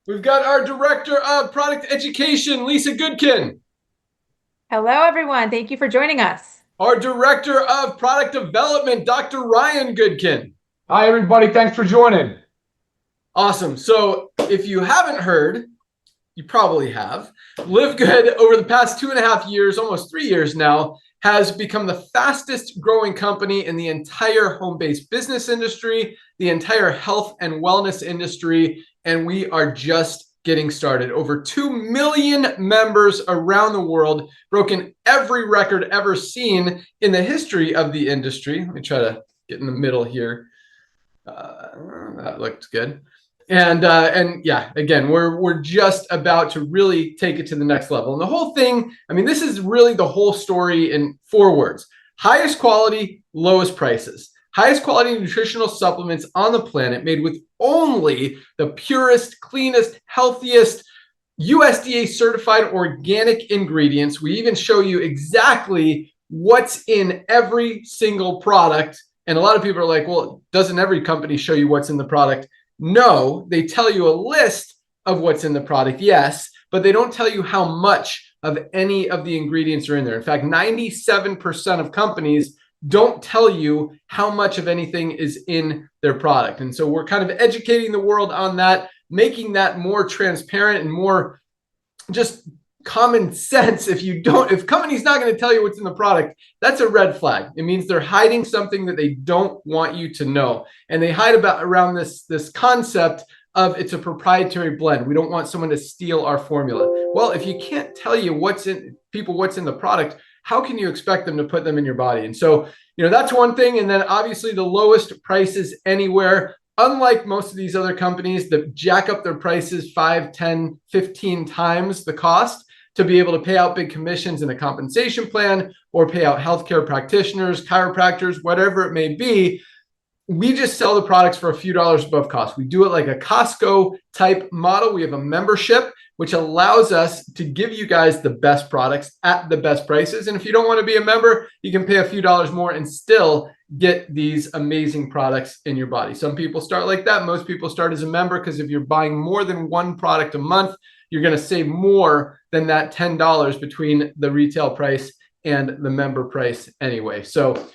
We've got our Director of Product Education, Lisa Goodkin. Hello, everyone. Thank you for joining us. Our Director of Product Development, Dr. Ryan Goodkin. Hi, everybody. Thanks for joining. Awesome. So if you haven't heard, you probably have. Livegood, over the past 2.5 years, almost 3 years now, has become the fastest growing company in the entire home-based business industry, the entire health and wellness industry, and we are just getting started. Over 2 million members around the world, broken every record ever seen in the history of the industry. Let me try to get in the middle here. That looked good. And yeah, again, we're just about to really take it to the next level. And the whole thing, I mean, this is really the whole story in 4 words: highest quality, lowest prices. Highest quality nutritional supplements on the planet, made with only the purest, cleanest, healthiest, USDA certified organic ingredients. We even show you exactly what's in every single product. And a lot of people are like, well, doesn't every company show you what's in the product? No, they tell you a list of what's in the product, yes, but they don't tell you how much of any of the ingredients are in there. In fact, 97% of companies don't tell you how much of anything is in their product. And so we're kind of educating the world on that, making that more transparent and more just common sense. If company's not going to tell you what's in the product, that's a red flag. It means they're hiding something that they don't want you to know. And they hide around this concept of it's a proprietary blend. We don't want someone to steal our formula. Well, if you can't tell you what's in the product, how can you expect them to put them in your body? And so, that's one thing. And then obviously the lowest prices anywhere. Unlike most of these other companies that jack up their prices 5, 10, 15 times the cost to be able to pay out big commissions in a compensation plan or pay out healthcare practitioners, chiropractors, whatever it may be, we just sell the products for a few dollars above cost. We do it like a Costco type model. We have a membership, which allows us to give you guys the best products at the best prices. And if you don't want to be a member, you can pay a few dollars more and still get these amazing products in your body. Some people start like that. Most people start as a member because if you're buying more than one product a month, you're going to save more than that $10 between the retail price and the member price anyway. So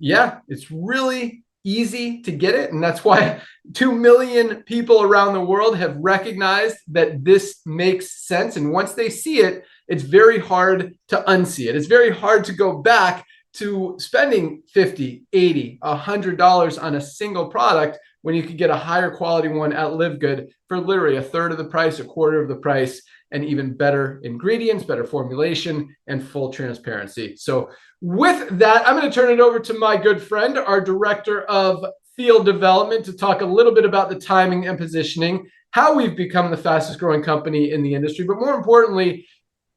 yeah, it's really easy to get it. And that's why 2 million people around the world have recognized that this makes sense. And once they see it, it's very hard to unsee it. It's very hard to go back to spending $50, $80, $100 on a single product when you could get a higher quality one at Livegood for literally a third of the price, a quarter of the price, and even better ingredients, better formulation, and full transparency. So with that, I'm going to turn it over to my good friend, our Director of Field Development, to talk a little bit about the timing and positioning, how we've become the fastest growing company in the industry, but more importantly,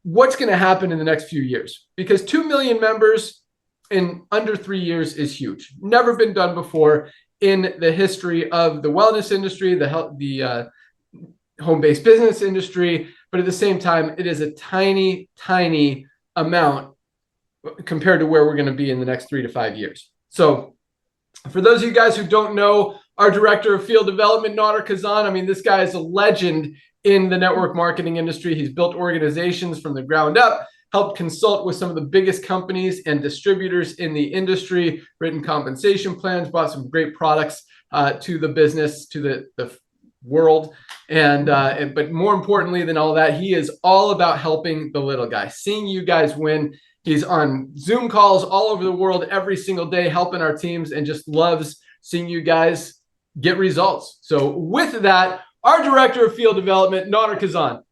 what's going to happen in the next few years. Because 2 million members in under 3 years is huge. Never been done before in the history of the wellness industry, the home-based business industry, but at the same time, it is a tiny, tiny amount compared to where we're going to be in the next 3 to 5 years. So for those of you guys who don't know, our Director of Field Development, Nader Kazan, I mean, this guy is a legend in the network marketing industry. He's built organizations from the ground up, helped consult with some of the biggest companies and distributors in the industry, written compensation plans, brought some great products to the business, to the world. But more importantly than all that, he is all about helping the little guy, seeing you guys win. He's on Zoom calls all over the world every single day, helping our teams, and just loves seeing you guys get results. So with that, our Director of Field Development, Nader Kazan.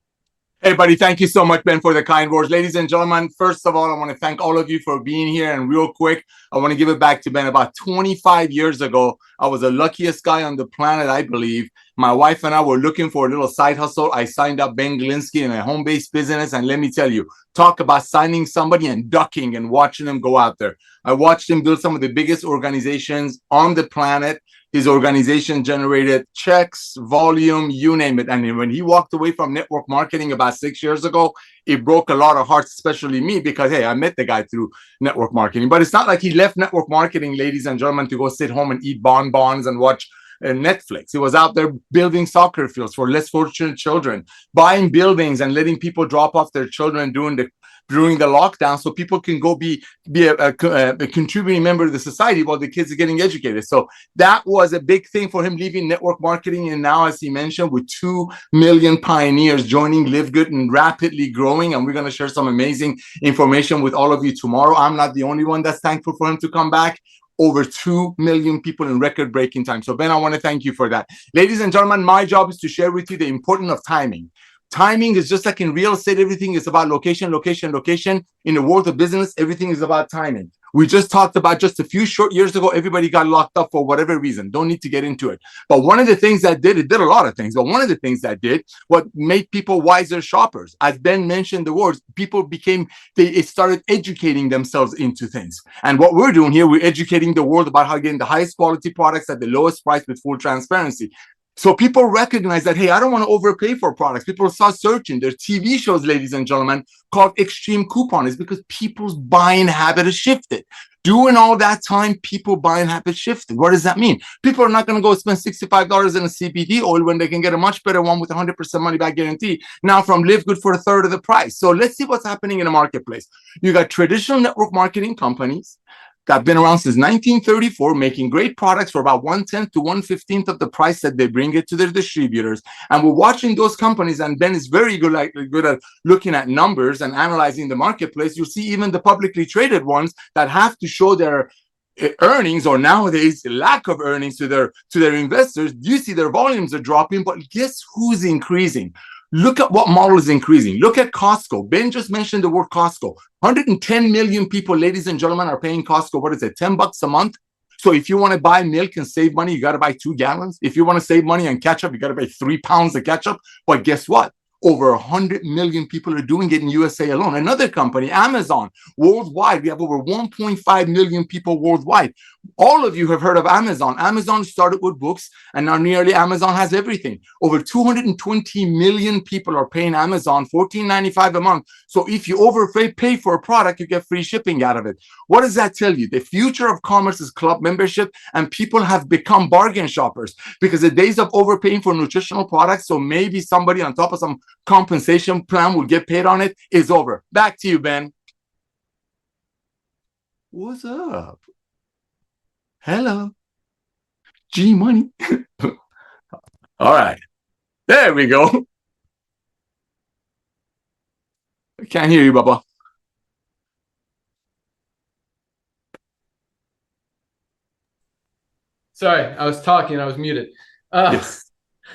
Hey, buddy, thank you so much, Ben, for the kind words. Ladies and gentlemen, first of all, I want to thank all of you for being here. And real quick, I want to give it back to Ben. About 25 years ago, I was the luckiest guy on the planet, I believe. My wife and I were looking for a little side hustle. I signed up Ben Glinsky in a home-based business. And let me tell you, talk about signing somebody and ducking and watching them go out there. I watched him build some of the biggest organizations on the planet. His organization generated checks, volume, you name it. And when he walked away from network marketing about 6 years ago, it broke a lot of hearts, especially me, because, hey, I met the guy through network marketing. But it's not like he left network marketing, ladies and gentlemen, to go sit home and eat bonbons and watch Netflix. It was out there building soccer fields for less fortunate children, buying buildings and letting people drop off their children during the lockdown so people can go be a contributing member of the society while the kids are getting educated. So that was a big thing for him leaving network marketing. And now, as he mentioned, with 2 million pioneers joining Livegood and rapidly growing, and we're going to share some amazing information with all of you tomorrow. I'm not the only one that's thankful for him to come back. Over 2 million people in record-breaking time. So Ben, I want to thank you for that. Ladies and gentlemen, my job is to share with you the importance of timing. Timing is just like in real estate, everything is about location, location, location. In the world of business, everything is about timing. We just talked about just a few short years ago, everybody got locked up for whatever reason. Don't need to get into it. But one of the things that did, it did a lot of things, but one of the things that did, what made people wiser shoppers. As Ben mentioned the words, people it started educating themselves into things. And what we're doing here, we're educating the world about how getting the highest quality products at the lowest price with full transparency. So people recognize that, hey, I don't want to overpay for products. People start searching. There's TV shows, ladies and gentlemen, called Extreme Coupon. It's because people's buying habit has shifted. During all that time, people buying habit shifted. What does that mean? People are not going to go spend $65 in a CBD oil when they can get a much better one with 100% money back guarantee now from Livegood for a third of the price. So let's see what's happening in the marketplace. You got traditional network marketing companies that have been around since 1934, making great products for about 1/10 to 1/15 of the price that they bring it to their distributors. And we're watching those companies, and Ben is very good at looking at numbers and analyzing the marketplace. You'll see even the publicly traded ones that have to show their earnings, or nowadays lack of earnings to their investors. You see their volumes are dropping, but guess who's increasing? Look at what model is increasing. Look at Costco. Ben just mentioned the word Costco. 110 million people, ladies and gentlemen, are paying Costco. What is it? $10 a month. So if you want to buy milk and save money, you got to buy 2 gallons. If you want to save money on ketchup, you got to buy 3 pounds of ketchup. But guess what? Over 100 million people are doing it in USA alone. Another company, Amazon, worldwide, we have over 1.5 million people worldwide. All of you have heard of Amazon. Amazon started with books, and now nearly Amazon has everything. Over 220 million people are paying Amazon $14.95 a month. So if you overpay for a product, you get free shipping out of it. What does that tell you? The future of commerce is club membership, and people have become bargain shoppers because the days of overpaying for nutritional products, so maybe somebody on top of some compensation plan will get paid on it, is over. Back to you, Ben. What's up? Hello. G Money. All right. There we go. I can't hear you, Baba. Sorry, I was talking. I was muted. Yes.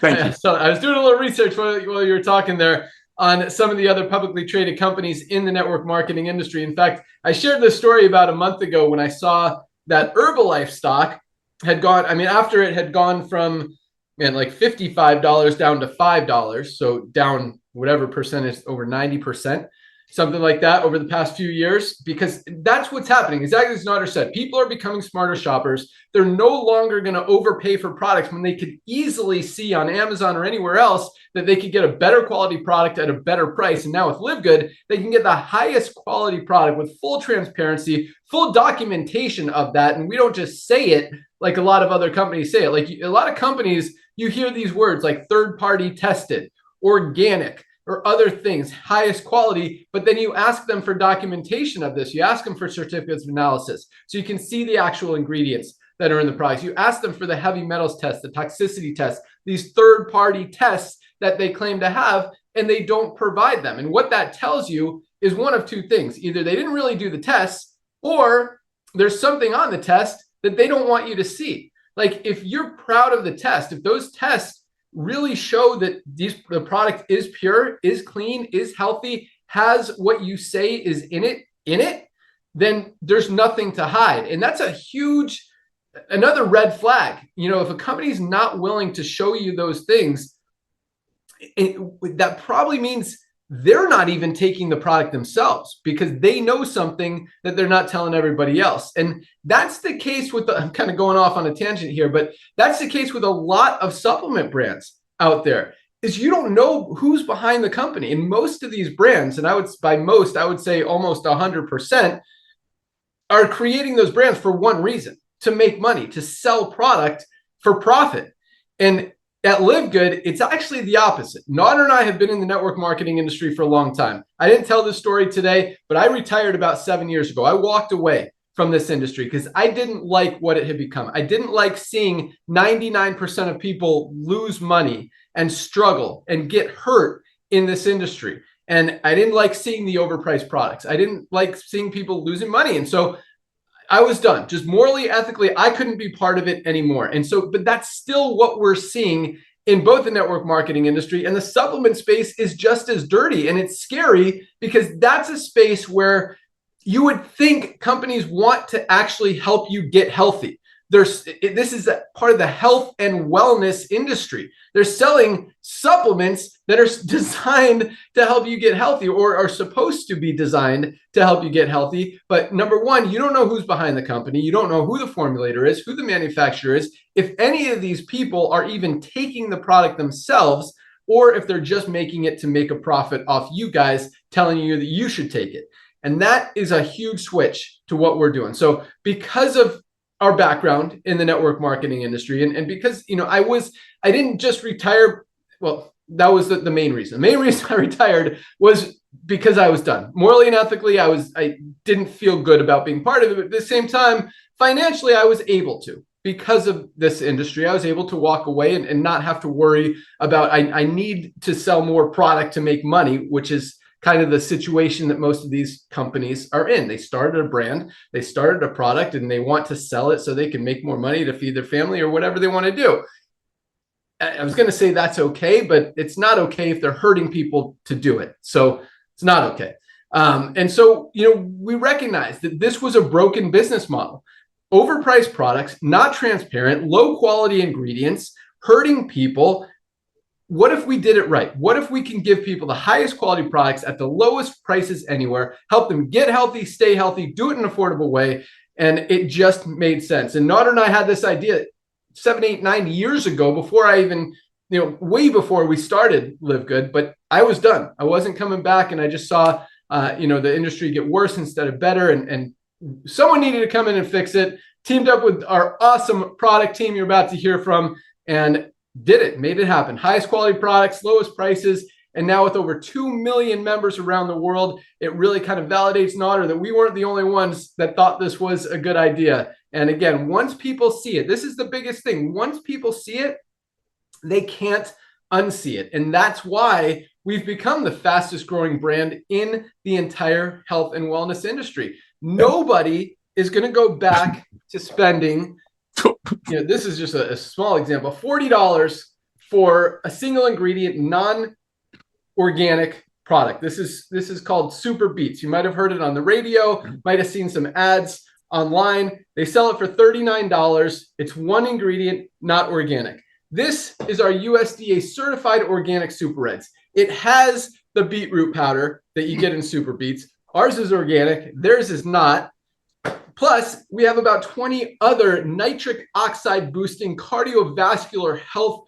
Thank you. So I was doing a little research while you were talking there on some of the other publicly traded companies in the network marketing industry. In fact, I shared this story about a month ago when I saw that Herbalife stock had gone, after it had gone from like $55 down to $5, so down whatever percentage, over 90%, something like that over the past few years, because that's what's happening. Exactly as Nader said, people are becoming smarter shoppers. They're no longer going to overpay for products when they could easily see on Amazon or anywhere else that they could get a better quality product at a better price. And now with Livegood, they can get the highest quality product with full transparency, full documentation of that. And we don't just say it like a lot of other companies say it. Like a lot of companies, you hear these words like third-party tested, organic, or other things, highest quality, but then you ask them for documentation of this. You ask them for certificates of analysis so you can see the actual ingredients that are in the products. You ask them for the heavy metals test, the toxicity test, these third-party tests that they claim to have, and they don't provide them. And what that tells you is one of two things. Either they didn't really do the tests, or there's something on the test that they don't want you to see. Like if you're proud of the test, if those tests really show that the product is pure, is clean, is healthy, has what you say is in it, then there's nothing to hide. And that's another red flag. If a company's not willing to show you those things, that probably means they're not even taking the product themselves because they know something that they're not telling everybody else. And that's the case with I'm kind of going off on a tangent here, but that's the case with a lot of supplement brands out there, is you don't know who's behind the company. And most of these brands, and I would say almost 100%, are creating those brands for one reason: to make money, to sell product for profit. And at Livegood, it's actually the opposite. Nader and I have been in the network marketing industry for a long time. I didn't tell this story today, but I retired about 7 years ago. I walked away from this industry because I didn't like what it had become. I didn't like seeing 99% of people lose money and struggle and get hurt in this industry. And I didn't like seeing the overpriced products. I didn't like seeing people losing money. And so I was done. Just morally, ethically, I couldn't be part of it anymore. And so, but that's still what we're seeing in both the network marketing industry, and the supplement space is just as dirty. And it's scary because that's a space where you would think companies want to actually help you get healthy. This is a part of the health and wellness industry. They're selling supplements that are designed to help you get healthy, or are supposed to be designed to help you get healthy. But number one, you don't know who's behind the company. You don't know who the formulator is, who the manufacturer is, if any of these people are even taking the product themselves, or if they're just making it to make a profit off you guys, telling you that you should take it. And that is a huge switch to what we're doing. So because of our background in the network marketing industry, and because, I didn't just retire. Well, that was the main reason. The main reason I retired was because I was done. Morally and ethically, I didn't feel good about being part of it. But at the same time, financially, I was able to. Because of this industry, I was able to walk away and not have to worry about, I need to sell more product to make money, which is kind of the situation that most of these companies are in. They started a brand, they started a product, and they want to sell it so they can make more money to feed their family or whatever they want to do. I was going to say that's okay, but it's not okay if they're hurting people to do it. So it's not okay. And so, we recognize that this was a broken business model. Overpriced products, not transparent, low quality ingredients, hurting people. What if we did it right? What if we can give people the highest quality products at the lowest prices anywhere, help them get healthy, stay healthy, do it in an affordable way? And it just made sense. And Nader and I had this idea 7, 8, 9 years ago, before I even, way before we started Livegood, but I was done. I wasn't coming back. And I just saw, the industry get worse instead of better. And someone needed to come in and fix it. Teamed up with our awesome product team you're about to hear from, and did it, made it happen. Highest quality products, lowest prices. And now with over 2 million members around the world, it really kind of validates Nader that we weren't the only ones that thought this was a good idea. And again, once people see it, this is the biggest thing. Once people see it, they can't unsee it. And that's why we've become the fastest growing brand in the entire health and wellness industry. Nobody is going to go back to spending, this is just a small example, $40 for a single ingredient, non-organic product. This is called Super Beets. You might have heard it on the radio, might have seen some ads online. They sell it for $39. It's one ingredient, not organic. This is our USDA certified organic Super Reds. It has the beetroot powder that you get in Super Beets. Ours is organic, theirs is not. Plus, we have about 20 other nitric oxide boosting, cardiovascular health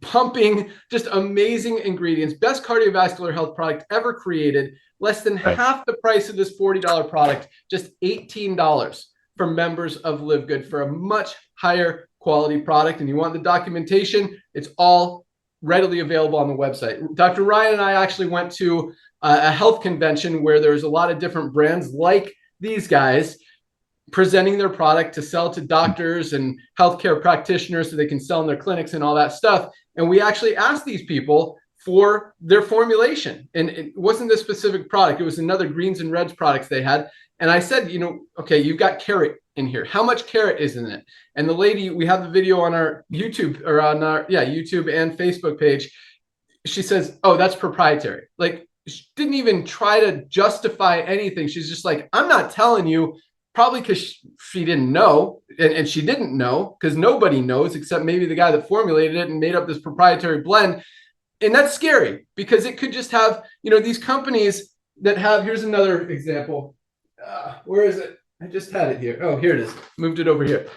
pumping, just amazing ingredients. Best cardiovascular health product ever created. Less than half the price of this $40 product, just $18 for members of Livegood for a much higher quality product. And you want the documentation, it's all readily available on the website. Dr. Ryan and I actually went to a health convention where there's a lot of different brands like these guys presenting their product to sell to doctors and healthcare practitioners so they can sell in their clinics and all that stuff. And we actually asked these people for their formulation. And it wasn't this specific product. It was another greens and reds products they had. And I said, okay, you've got carrot in here. How much carrot is in it? And the lady, we have the video on our YouTube or on our YouTube and Facebook page. She says, oh, that's proprietary. Like, she didn't even try to justify anything. She's just like, I'm not telling you. Probably because she didn't know, and she didn't know because nobody knows except maybe the guy that formulated it and made up this proprietary blend. And that's scary because it could just have, these companies that have, here's another example. Where is it? I just had it here. Oh, here it is. Moved it over here.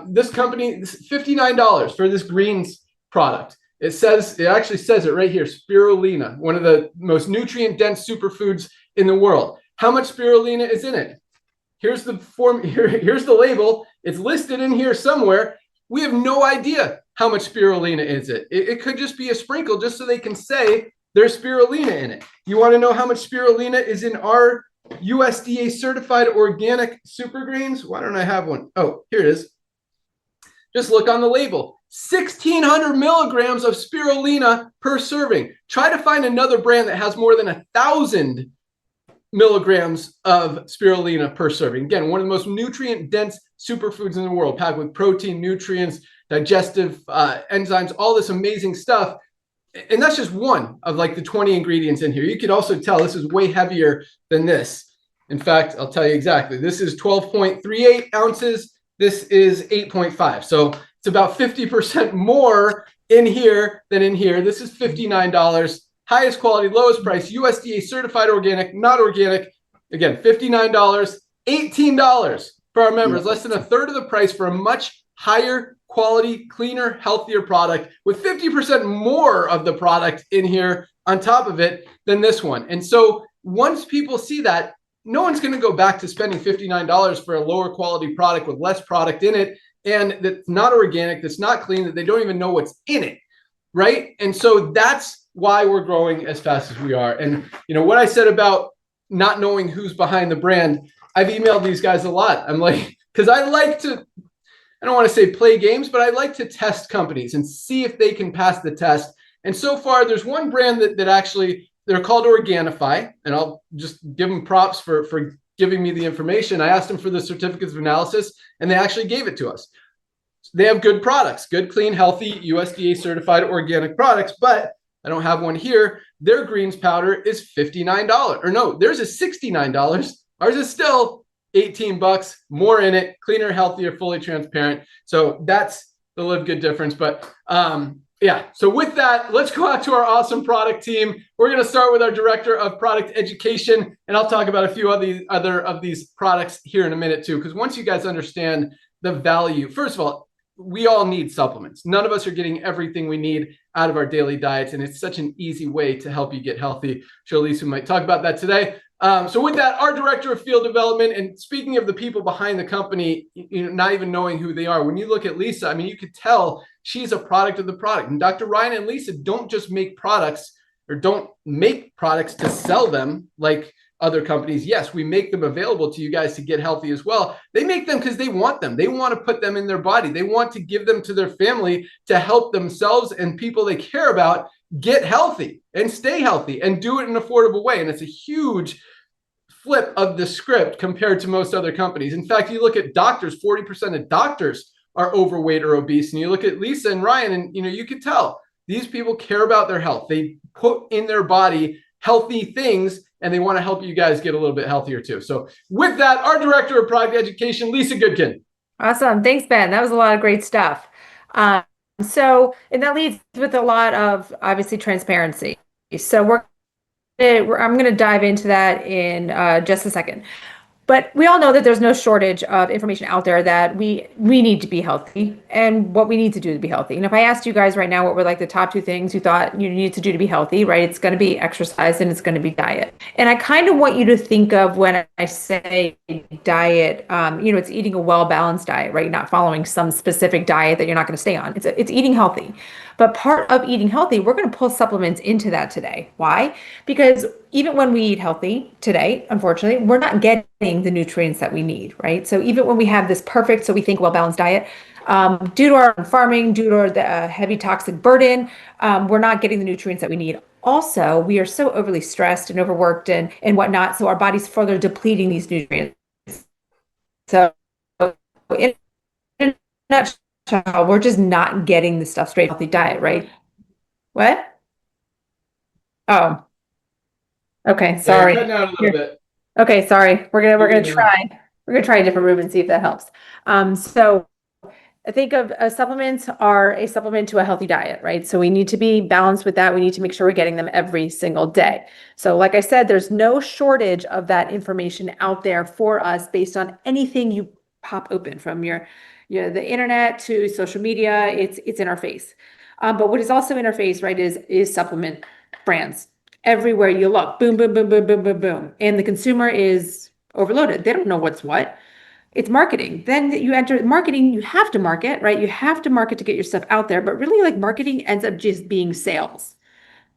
This company, $59 for this greens product. It actually says it right here, spirulina, one of the most nutrient dense superfoods in the world. How much spirulina is in it? Here's the form. Here's the label. It's listed in here somewhere. We have no idea how much spirulina is it. It could just be a sprinkle just so they can say there's spirulina in it. You want to know how much spirulina is in our USDA certified organic super grains? Why don't I have one? Oh, here it is. Just look on the label. 1,600 milligrams of spirulina per serving. Try to find another brand that has more than 1,000 milligrams of spirulina per serving. Again, one of the most nutrient-dense superfoods in the world, packed with protein, nutrients, digestive enzymes, all this amazing stuff. And that's just one of like the 20 ingredients in here. You could also tell this is way heavier than this. In fact, I'll tell you exactly. This is 12.38 ounces. This is 8.5. So it's about 50% more in here than in here. This is $59. Highest quality, lowest price, USDA certified organic, not organic. Again, $59, $18 for our members, less than a third of the price for a much higher quality, cleaner, healthier product with 50% more of the product in here on top of it than this one. And so once people see that, no one's going to go back to spending $59 for a lower quality product with less product in it and that's not organic, that's not clean, that they don't even know what's in it, right? And so that's why we're growing as fast as we are. And you know what I said about not knowing who's behind the brand, I've emailed these guys a lot. I'm like, because I like to, I don't want to say play games, but I like to test companies and see if they can pass the test. And so far, there's one brand that actually, they're called Organifi, and I'll just give them props for giving me the information. I asked them for the certificates of analysis, and they actually gave it to us. They have good products, good, clean, healthy, USDA certified organic products, but I don't have one here. Their greens powder is $59. Or no, theirs is $69. Ours is still 18 bucks, more in it, cleaner, healthier, fully transparent. So that's the Livegood difference. But yeah, so with that, let's go out to our awesome product team. We're going to start with our director of product education, and I'll talk about a few of the other of these products here in a minute too, because once you guys understand the value, first of all, we all need supplements. None of us are getting everything we need out of our daily diets, and it's such an easy way to help you get healthy. I'm sure Lisa might talk about that today. So with that, our director of field development, and speaking of the people behind the company, you know, not even knowing who they are, when you look at Lisa, I mean, you could tell she's a product of the product. And Dr. Ryan and Lisa don't just make products or don't make products to sell them like other companies. Yes, we make them available to you guys to get healthy as well. They make them because they want them. They want to put them in their body. They want to give them to their family to help themselves and people they care about get healthy and stay healthy and do it in an affordable way. And it's a huge flip of the script compared to most other companies. In fact, you look at doctors, 40% of doctors are overweight or obese. And you look at Lisa and Ryan, and you know, you can tell these people care about their health. They put in their body healthy things, and they want to help you guys get a little bit healthier too. So with that, our director of product education, Lisa Goodkin. Awesome. Thanks, Ben. That was a lot of great stuff. And that leads with a lot of obviously transparency. So I'm going to dive into that in just a second. But we all know that there's no shortage of information out there that we need to be healthy and what we need to do to be healthy. And if I asked you guys right now what were like the top two things you thought you need to do to be healthy, right? It's going to be exercise and it's going to be diet. And I kind of want you to think of when I say diet, it's eating a well-balanced diet, right? Not following some specific diet that you're not going to stay on. It's eating healthy. But part of eating healthy, we're going to pull supplements into that today. Why? Because even when we eat healthy today, unfortunately, we're not getting the nutrients that we need, right? So even when we have this perfect, so we think well-balanced diet, due to our farming, due to the heavy toxic burden, we're not getting the nutrients that we need. Also, we are so overly stressed and overworked and whatnot, so our body's further depleting these nutrients. So in a nutshell, we're just not getting the stuff straight healthy diet, right? What? Oh, okay. Sorry. Cutting out a little bit. Okay, sorry. We're gonna try a different room and see if that helps. So I think of supplements are a supplement to a healthy diet, right? So we need to be balanced with that. We need to make sure we're getting them every single day. So like I said, there's no shortage of that information out there for us based on anything you pop open from the internet to social media. It's in our face. But what is also in our face, right, is supplement brands. Everywhere you look, boom, boom, boom, boom, boom, boom, boom. And the consumer is overloaded. They don't know what's what. it's marketing. Then you enter marketing, you have to market, right? You have to market to get your stuff out there, but really like marketing ends up just being sales.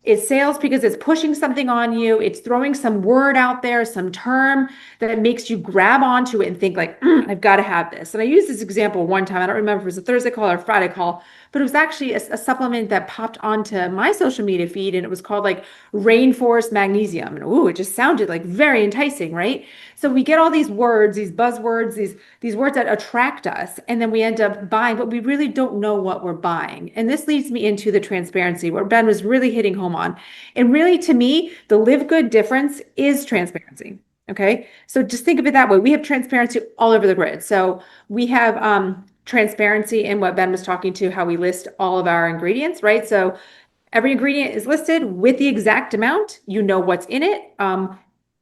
It's sales because it's pushing something on you. It's throwing some word out there, some term that makes you grab onto it and think like, I've got to have this. And I used this example one time. I don't remember if it was a Thursday call or a Friday call, but it was actually a supplement that popped onto my social media feed, and it was called like Rainforest Magnesium. And ooh, it just sounded like very enticing, right? So we get all these words, these buzzwords, these words that attract us, and then we end up buying, but we really don't know what we're buying. And this leads me into the transparency where Ben was really hitting home on. And really, to me, the Livegood difference is transparency. Okay. So just think of it that way. We have transparency all over the grid. So we have transparency in what Ben was talking to, how we list all of our ingredients, right? So every ingredient is listed with the exact amount. You know what's in it.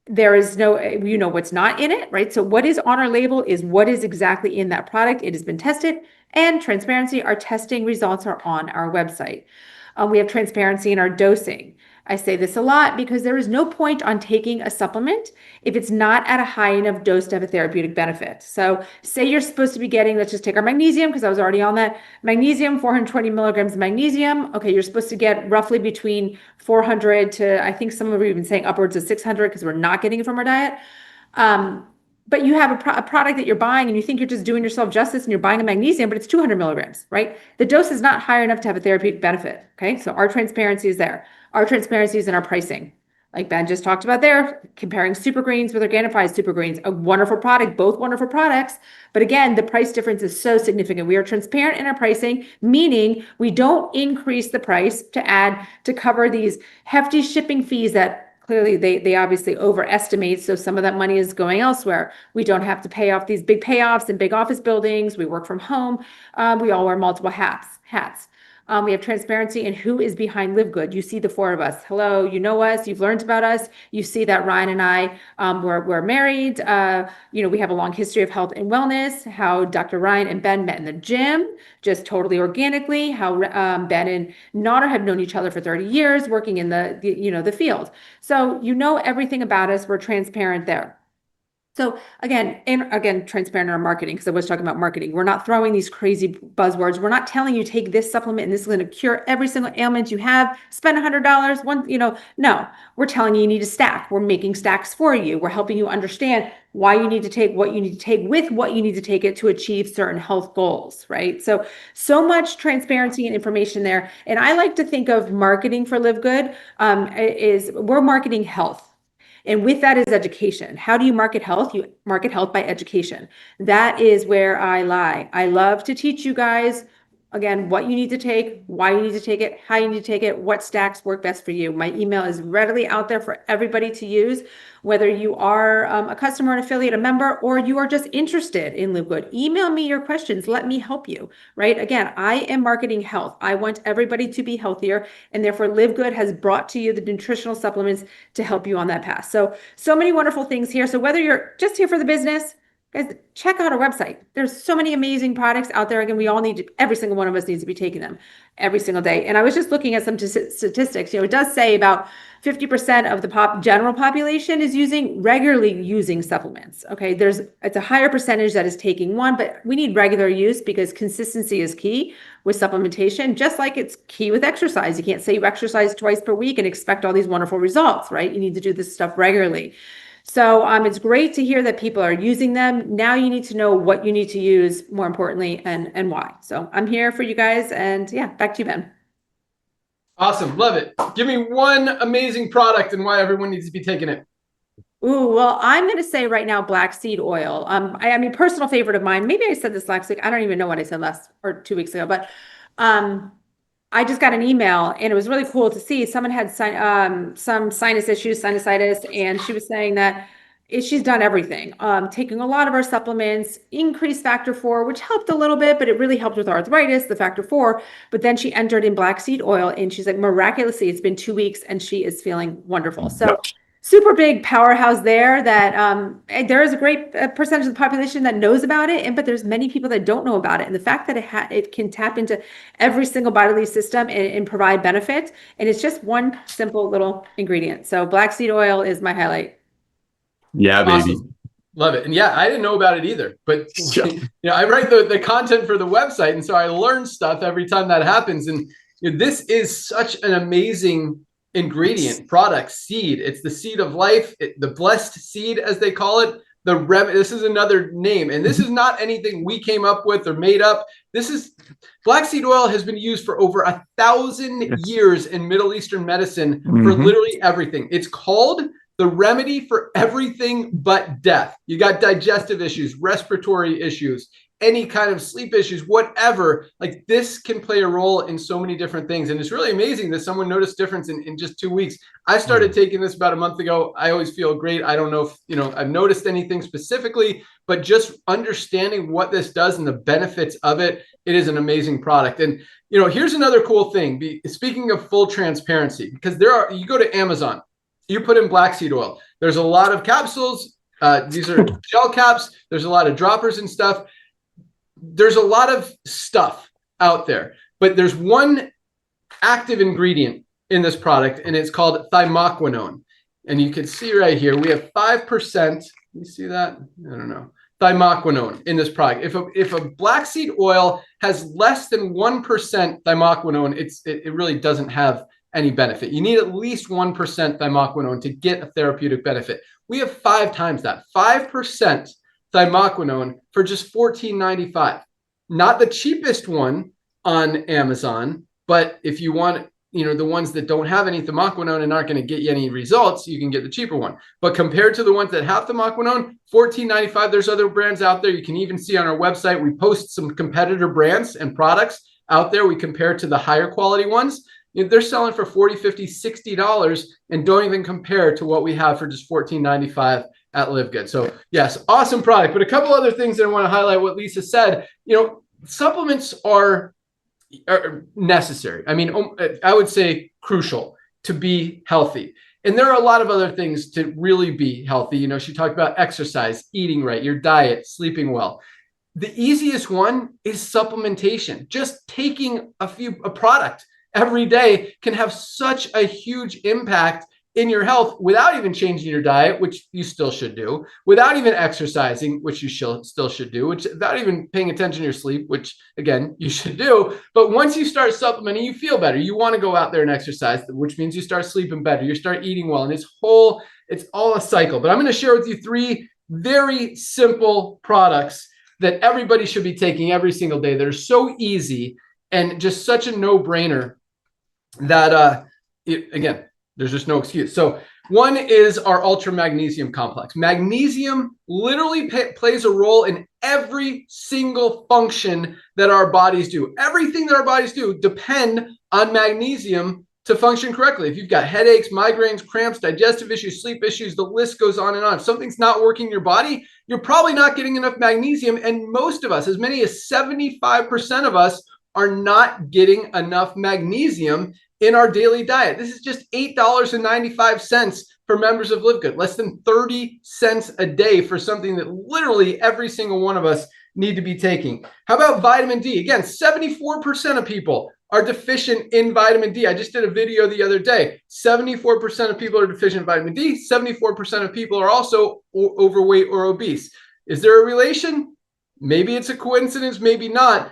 There is no, you know what's not in it, right? So what is on our label is what is exactly in that product. It has been tested, and transparency, our testing results are on our website. We have transparency in our dosing. I say this a lot because there is no point on taking a supplement if it's not at a high enough dose to have a therapeutic benefit. So say you're supposed to be getting, let's just take our magnesium because I was already on that. Magnesium, 420 milligrams of magnesium. Okay, you're supposed to get roughly between 400 to, I think some of you have been saying upwards of 600 because we're not getting it from our diet. But you have a product that you're buying and you think you're just doing yourself justice and you're buying a magnesium, but it's 200 milligrams, right? The dose is not high enough to have a therapeutic benefit. Okay. So our transparency is there. Our transparency is in our pricing. Like Ben just talked about there, comparing super greens with Organifi's super greens, a wonderful product, both wonderful products. But again, the price difference is so significant. We are transparent in our pricing, meaning we don't increase the price to cover these hefty shipping fees that clearly they obviously overestimate. So some of that money is going elsewhere. We don't have to pay off these big payoffs in big office buildings. We work from home. We all wear multiple hats. We have transparency in who is behind Livegood. You see the four of us. Hello, you know us. You've learned about us. You see that Ryan and I, we're married. We have a long history of health and wellness. How Dr. Ryan and Ben met in the gym, just totally organically. How Ben and Nana have known each other for 30 years, working in the field. So you know everything about us. We're transparent there. So again, transparent in our marketing, because I was talking about marketing. We're not throwing these crazy buzzwords. We're not telling you take this supplement and this is going to cure every single ailment you have. Spend $100. No, we're telling you need a stack. We're making stacks for you. We're helping you understand why you need to take what you need to take with what you need to take it to achieve certain health goals, right? So much transparency and information there. And I like to think of marketing for Livegood is we're marketing health. And with that is education. How do you market health? You market health by education. That is where I lie. I love to teach you guys, again, what you need to take, why you need to take it, how you need to take it, what stacks work best for you. My email is readily out there for everybody to use, whether you are a customer, an affiliate, a member, or you are just interested in Livegood. Email me your questions. Let me help you, right? Again, I am marketing health. I want everybody to be healthier, and therefore Livegood has brought to you the nutritional supplements to help you on that path. So many wonderful things here. So whether you're just here for the business, guys, check out our website. There's so many amazing products out there. Again, every single one of us needs to be taking them every single day. And I was just looking at some statistics. It does say about 50% of the general population is regularly using supplements. Okay, it's a higher percentage that is taking one, but we need regular use because consistency is key with supplementation, just like it's key with exercise. You can't say you exercise twice per week and expect all these wonderful results, right? You need to do this stuff regularly. So it's great to hear that people are using them. Now you need to know what you need to use, more importantly, and why. So I'm here for you guys. And yeah, back to you, Ben. Awesome. Love it. Give me one amazing product and why everyone needs to be taking it. Ooh, well, I'm going to say right now, black seed oil. I mean, personal favorite of mine. Maybe I said this last week. I don't even know what I said last or 2 weeks ago, but I just got an email and it was really cool to see someone had some sinus issues, sinusitis, and she was saying that she's done everything, taking a lot of our supplements, increased factor 4, which helped a little bit, but it really helped with arthritis, the factor 4. But then she entered in black seed oil and she's like, miraculously, it's been 2 weeks and she is feeling wonderful. So super big powerhouse there that there is a great percentage of the population that knows about it, but there's many people that don't know about it. And the fact that it can tap into every single bodily system and provide benefit, and it's just one simple little ingredient. So black seed oil is my highlight. Yeah, baby. Awesome. Love it. And yeah, I didn't know about it either, but Yeah. I write the content for the website. And so I learn stuff every time that happens. And this is such an amazing ingredient, product, seed. It's the seed of life, the blessed seed, as they call it. This is another name. And this is not anything we came up with or made up. Black seed oil has been used for over 1,000 years in Middle Eastern medicine for literally everything. It's called the remedy for everything but death. You got digestive issues, respiratory issues, any kind of sleep issues, whatever. Like, this can play a role in so many different things. And it's really amazing that someone noticed difference in just 2 weeks. I started taking this about a month ago. I always feel great. I don't know if, I've noticed anything specifically, but just understanding what this does and the benefits of it, it is an amazing product. And, here's another cool thing. Speaking of full transparency, because you go to Amazon, you put in black seed oil. There's a lot of capsules. These are gel caps. There's a lot of droppers and stuff. There's a lot of stuff out there, but there's one active ingredient in this product, and it's called thymoquinone. And you can see right here, we have 5%. You see that? I don't know. Thymoquinone in this product. If a black seed oil has less than 1% thymoquinone, it really doesn't have any benefit. You need at least 1% thymoquinone to get a therapeutic benefit. We have 5 times that, 5% thymoquinone for just $14.95. Not the cheapest one on Amazon, but if you want, the ones that don't have any thymoquinone and aren't going to get you any results, you can get the cheaper one. But compared to the ones that have thymoquinone, $14.95. There's other brands out there. You can even see on our website, we post some competitor brands and products out there. We compare to the higher quality ones. They're selling for $40, $50, $60 and don't even compare to what we have for just $14.95 at Livegood. So yes, awesome product. But a couple other things that I want to highlight what Lisa said. Supplements are necessary. I mean, I would say crucial to be healthy. And there are a lot of other things to really be healthy. She talked about exercise, eating right, your diet, sleeping well. The easiest one is supplementation. Just taking a product every day can have such a huge impact in your health without even changing your diet, which you still should do, without even exercising, which you still should do, without even paying attention to your sleep, which again, you should do. But once you start supplementing, you feel better. You want to go out there and exercise, which means you start sleeping better, you start eating well, and it's all a cycle. But I'm going to share with you 3 very simple products that everybody should be taking every single day that are so easy and just such a no-brainer that, again, there's just no excuse. So one is our ultra magnesium complex. Magnesium literally plays a role in every single function that our bodies do. Everything that our bodies do depend on magnesium to function correctly. If you've got headaches, migraines, cramps, digestive issues, sleep issues, the list goes on and on. If something's not working in your body, you're probably not getting enough magnesium. And most of us, as many as 75% of us, are not getting enough magnesium in our daily diet. This is just $8.95 for members of Livegood, less than 30 cents a day for something that literally every single one of us need to be taking. How about vitamin D? Again, 74% of people are deficient in vitamin D. I just did a video the other day. 74% of people are deficient in vitamin D. 74% of people are also overweight or obese. Is there a relation? Maybe it's a coincidence, maybe not.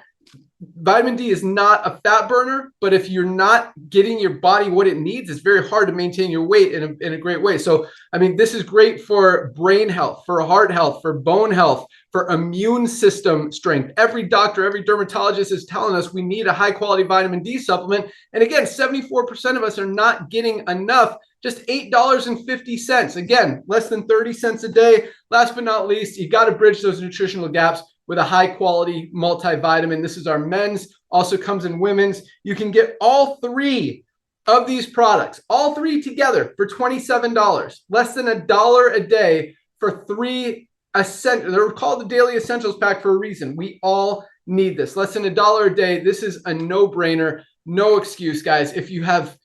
Vitamin D is not a fat burner, but if you're not getting your body what it needs, it's very hard to maintain your weight in a great way. So, I mean, this is great for brain health, for heart health, for bone health, for immune system strength. Every doctor, every dermatologist is telling us we need a high quality vitamin D supplement. And again, 74% of us are not getting enough. Just $8.50. Again, less than 30 cents a day. Last but not least, you got to bridge those nutritional gaps with a high quality multivitamin. This is our men's, also comes in women's. You can get all 3 of these products, all 3 together for $27, less than $1 a day for 3 essential. They're called the Daily Essentials Pack for a reason. We all need this. Less than $1 a day. This is a no-brainer, no excuse, guys. If you have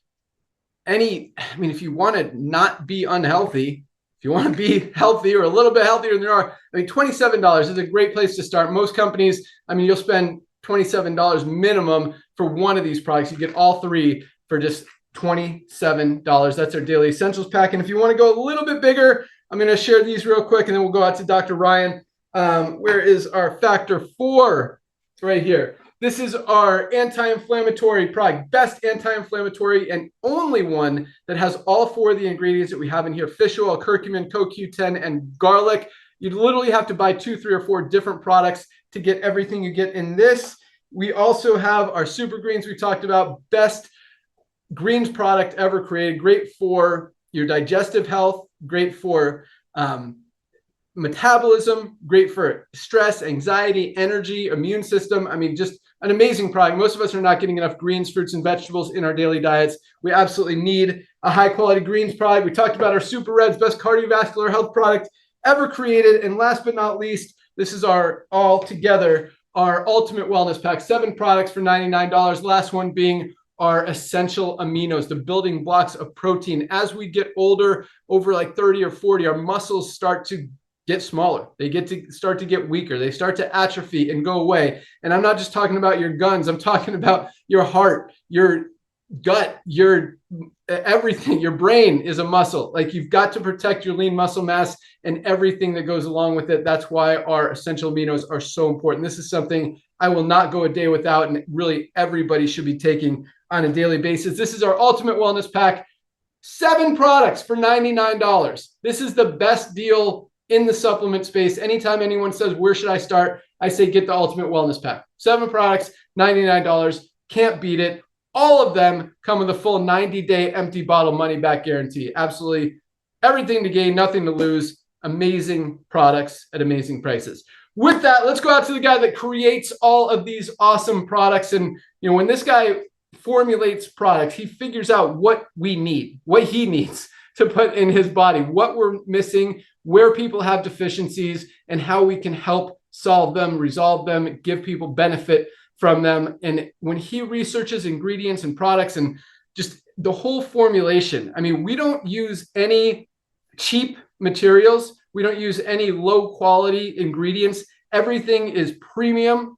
if you want to not be unhealthy, if you want to be healthy or a little bit healthier than you are, $27 is a great place to start. Most companies, you'll spend $27 minimum for one of these products. You get all 3 for just $27. That's our Daily Essentials Pack. And if you want to go a little bit bigger, I'm going to share these real quick, and then we'll go out to Dr. Ryan. Where is our factor 4? Right here. This is our anti-inflammatory product, best anti-inflammatory and only one that has all 4 of the ingredients that we have in here: fish oil, curcumin, CoQ10, and garlic. You literally have to buy 2, 3, or 4 different products to get everything you get in this. We also have our super greens we talked about, best greens product ever created, great for your digestive health, great for metabolism, great for stress, anxiety, energy, immune system. I mean, just an amazing product. Most of us are not getting enough greens, fruits, and vegetables in our daily diets. We absolutely need a high quality greens product. We talked about our super reds, best cardiovascular health product ever created. And last but not least, this is our our ultimate wellness pack, 7 products for $99. Last one being our essential aminos, the building blocks of protein. As we get older, over like 30 or 40, our muscles start to get smaller. They start to get weaker. They start to atrophy and go away. And I'm not just talking about your guns. I'm talking about your heart, your gut, your everything. Your brain is a muscle. Like, you've got to protect your lean muscle mass and everything that goes along with it. That's why our essential aminos are so important. This is something I will not go a day without, and really everybody should be taking on a daily basis. This is our ultimate wellness pack, 7 products for $99. This is the best deal in the supplement space. Anytime anyone says, where should I start? I say, get the ultimate wellness pack. 7 products, $99. Can't beat it. All of them come with a full 90-day empty bottle money back guarantee. Absolutely everything to gain, nothing to lose. Amazing products at amazing prices. With that, let's go out to the guy that creates all of these awesome products. And when this guy formulates products, he figures out what we need, what he needs to put in his body, what we're missing, where people have deficiencies, and how we can help solve them, resolve them, give people benefit from them. And when he researches ingredients and products and just the whole formulation, I mean, we don't use any cheap materials. We don't use any low quality ingredients. Everything is premium.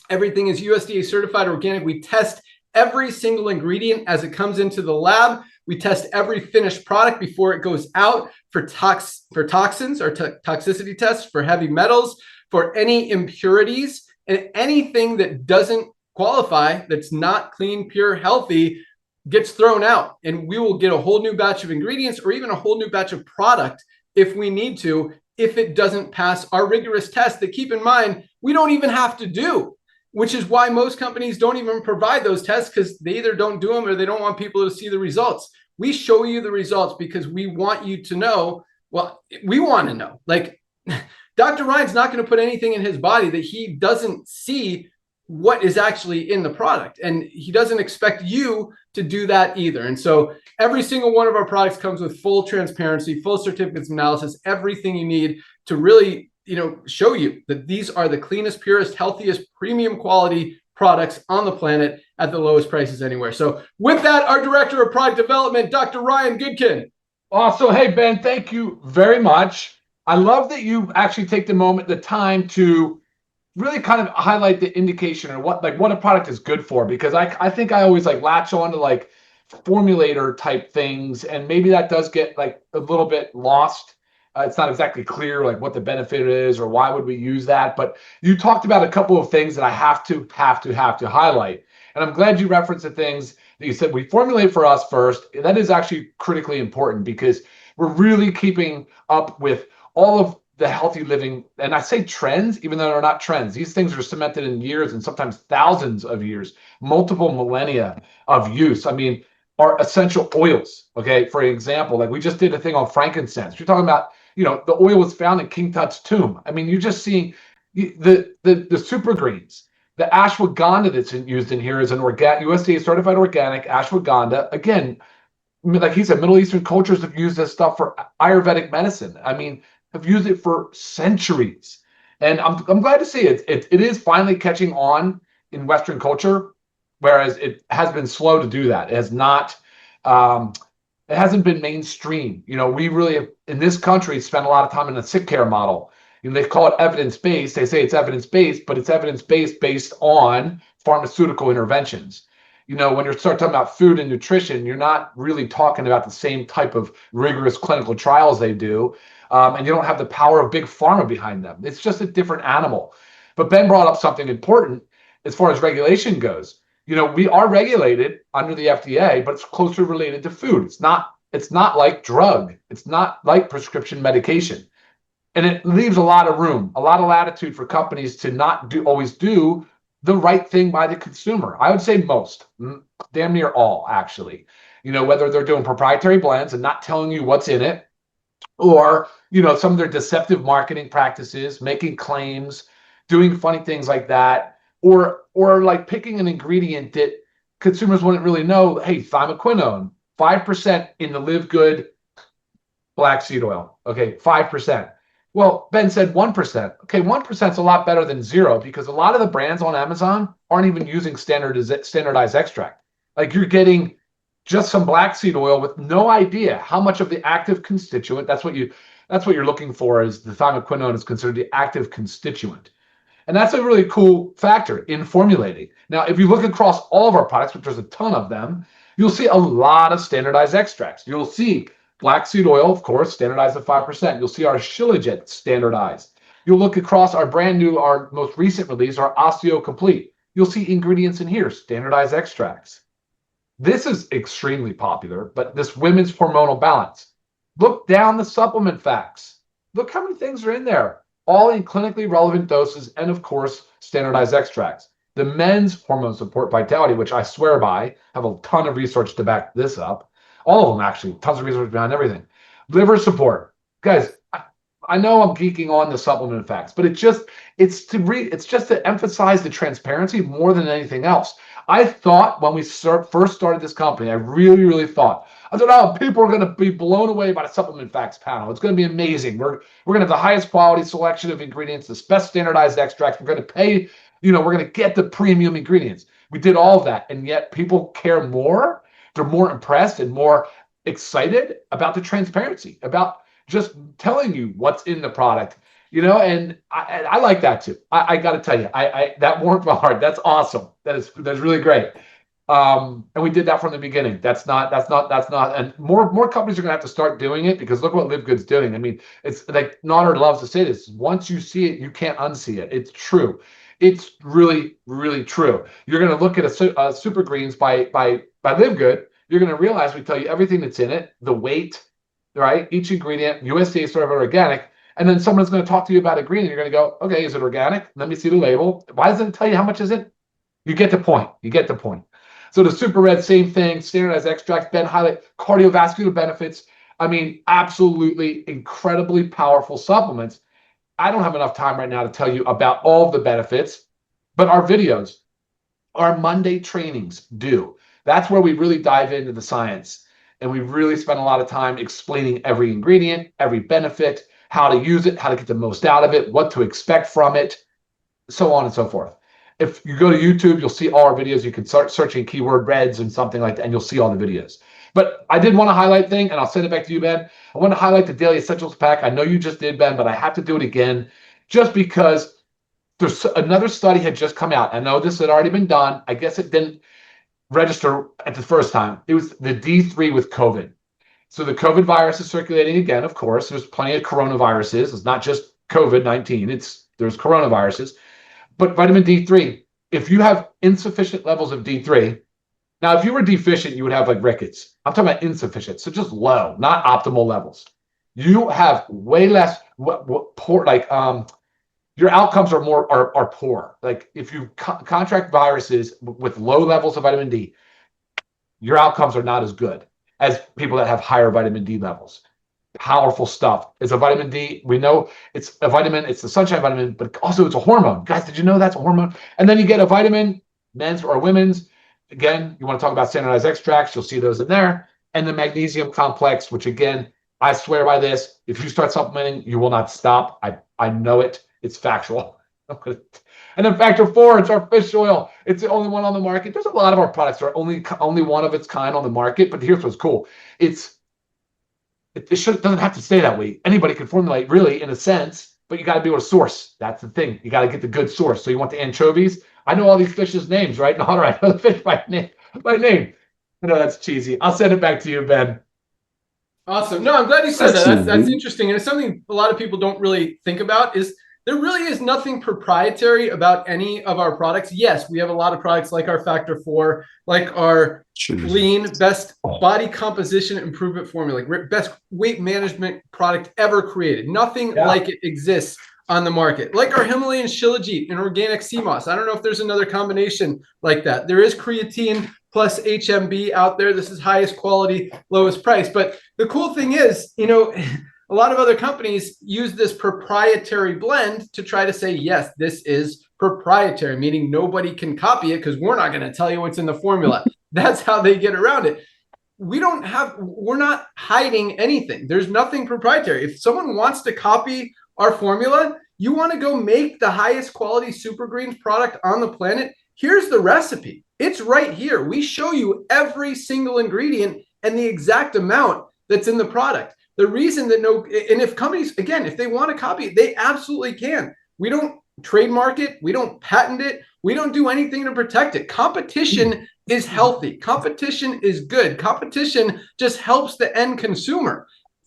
Everything is USDA certified organic. We test every single ingredient as it comes into the lab. We test every finished product before it goes out for toxins or toxicity tests, for heavy metals, for any impurities, and anything that doesn't qualify, that's not clean, pure, healthy, gets thrown out. And we will get a whole new batch of ingredients or even a whole new batch of product if we need to, if it doesn't pass our rigorous test that, keep in mind, we don't even have to do, which is why most companies don't even provide those tests, because they either don't do them or they don't want people to see the results. We show you the results because we want you to know. Well, we want to know. Like, Dr. Ryan's not going to put anything in his body that he doesn't see what is actually in the product. And he doesn't expect you to do that either. And so every single one of our products comes with full transparency, full certificates of analysis, everything you need to really, show you that these are the cleanest, purest, healthiest, premium quality products on the planet at the lowest prices anywhere. So with that, our director of product development, Dr. Ryan Goodkin. Also, hey, Ben, thank you very much. I love that you actually take the time to really kind of highlight the indication or what a product is good for, because I think I always latch on to formulator type things, and maybe that does get a little bit lost. It's not exactly clear what the benefit is or why would we use that. But you talked about a couple of things that I have to highlight. And I'm glad you referenced the things that you said we formulate for us first. That is actually critically important, because we're really keeping up with all of the healthy living. And I say trends, even though they're not trends. These things are cemented in years and sometimes thousands of years, multiple millennia of use. I mean, our essential oils, okay? For example, we just did a thing on frankincense. You're talking about, the oil was found in King Tut's tomb. I mean, you're just seeing the super greens. The ashwagandha that's used in here is an USDA certified organic ashwagandha. Again, like he said, Middle Eastern cultures have used this stuff for Ayurvedic medicine. I mean, have used it for centuries. And I'm glad to see it. It is finally catching on in Western culture, whereas it has been slow to do that. It has not. It hasn't been mainstream. We really have, in this country, spent a lot of time in the sick care model. They call it evidence-based. They say it's evidence-based, but it's evidence-based based on pharmaceutical interventions. When you start talking about food and nutrition, you're not really talking about the same type of rigorous clinical trials they do. and you don't have the power of big pharma behind them. It's just a different animal. But Ben brought up something important as far as regulation goes. You know, we are regulated under the FDA, but it's closely related to food. It's not like drug. It's not like prescription medication. And it leaves a lot of room, a lot of latitude for companies to not always do the right thing by the consumer. I would say most, damn near all, actually. You know, whether they're doing proprietary blends and not telling you what's in it, or, you know, some of their deceptive marketing practices, making claims, doing funny things like that, or like picking an ingredient that consumers wouldn't really know. Hey, thymoquinone, 5% in the Livegood black seed oil. Okay, 5%. Well, Ben said 1%. Okay, 1% is a lot better than 0, because a lot of the brands on Amazon aren't even using standardized extract. Like, you're getting just some black seed oil with no idea how much of the active constituent. That's what you're looking for, is the thymoquinone is considered the active constituent. And that's a really cool factor in formulating. Now, if you look across all of our products, which there's a ton of them, you'll see a lot of standardized extracts. You'll see black seed oil, of course, standardized at 5%. You'll see our Shilajit standardized. You'll look across our most recent release, our Osteo Complete. You'll see ingredients in here, standardized extracts. This is extremely popular, but this women's hormonal balance. Look down the supplement facts. Look how many things are in there, all in clinically relevant doses, and of course, standardized extracts. The men's hormone support vitality, which I swear by, have a ton of research to back this up. All of them, actually, tons of research behind everything. Liver support. Guys, I know I'm geeking on the supplement facts, but it's just to emphasize the transparency more than anything else. I thought when we first started this company, I really, really thought, I thought, oh, people are going to be blown away by the supplement facts panel. It's going to be amazing. We're going to have the highest quality selection of ingredients, the best standardized extracts. We're going to pay, we're going to get the premium ingredients. We did all of that, and yet people care more. They're more impressed and more excited about the transparency, about just telling you what's in the product, and I like that too. I got to tell you, I that warmed my heart. That's awesome. That's really great. And we did that from the beginning. That's not, and more companies are going to have to start doing it, because look what Livegood's doing. I mean, it's like Nodder loves to say this. Once you see it, you can't unsee it. It's true. It's really, really true. You're going to look at a Super Greens by Livegood. You're going to realize we tell you everything that's in it, the weight, right? Each ingredient, USDA certified organic. And then someone's going to talk to you about ingredient. You're going to go, okay, is it organic? Let me see the label. Why doesn't it tell you how much is it? You get the point. You get the point. So the Super Red, same thing. Standardized extracts, Ben highlight cardiovascular benefits. I mean, absolutely incredibly powerful supplements. I don't have enough time right now to tell you about all of the benefits, but our videos, our Monday trainings do. That's where we really dive into the science, and we really spend a lot of time explaining every ingredient, every benefit, how to use it, how to get the most out of it, what to expect from it, so on and so forth. If you go to YouTube, you'll see all our videos. You can start searching keyword reds and something like that, and you'll see all the videos. But I did want to highlight thing, and I'll send it back to you, Ben. I want to highlight the Daily Essentials Pack. I know you just did, Ben, but I have to do it again just because there's another study had just come out. I know this had already been done. I guess it didn't register at the first time. It was the D3 with COVID. So the COVID virus is circulating again, of course. There's plenty of coronaviruses. It's not just COVID-19. There's coronaviruses. But vitamin D3, if you have insufficient levels of D3, now if you were deficient, you would have like rickets. I'm talking about insufficient, so just low, not optimal levels. You have way less poor, like your outcomes are poor. Like if you contract viruses with low levels of vitamin D, your outcomes are not as good as people that have higher vitamin D levels. Powerful stuff. It's a vitamin D. We know it's a vitamin. It's the sunshine vitamin, but also it's a hormone. Guys, did you know that's a hormone? And then you get a vitamin, men's or women's. Again, you want to talk about standardized extracts, you'll see those in there. And the magnesium complex, which again, I swear by this, if you start supplementing, you will not stop. I know it. It's factual. And then factor 4, it's our fish oil. It's the only one on the market. There's a lot of our products that are only one of its kind on the market, but here's what's cool. It doesn't have to stay that way. Anybody can formulate, really, in a sense, but you got to be able to source. That's the thing. You got to get the good source. So you want the anchovies. I know all these fishes' names, right? No, all right. I know the fish by name. I know that's cheesy. I'll send it back to you, Ben. Awesome. No, I'm glad you said that. That's Absolutely. interesting. And it's something a lot of people don't really think about is there really is nothing proprietary about any of our products. Yes, we have a lot of products like our Factor 4, like our lean best body composition improvement formula, like best weight management product ever created. Nothing like it exists on the market. Like our Himalayan Shilajit and organic sea moss. I don't know if there's another combination like that. There is creatine plus HMB out there. This is highest quality, lowest price. But the cool thing is, you know, a lot of other companies use this proprietary blend to try to say, yes, this is proprietary, meaning nobody can copy it because we're not going to tell you what's in the formula. That's how they get around it. We're not hiding anything. There's nothing proprietary. If someone wants to copy our formula, you want to go make the highest quality super greens product on the planet, here's the recipe. It's right here. We show you every single ingredient and the exact amount that's in the product. The reason that and if companies, again, if they want to copy it, they absolutely can. We don't trademark it. We don't patent it. We don't do anything to protect it. Competition is healthy. Competition is good. Competition just helps the end consumer.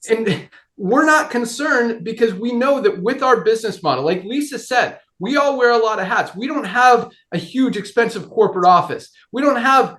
And we're not concerned because we know that with our business model, like Lisa said, we all wear a lot of hats. We don't have a huge expensive corporate office. We don't have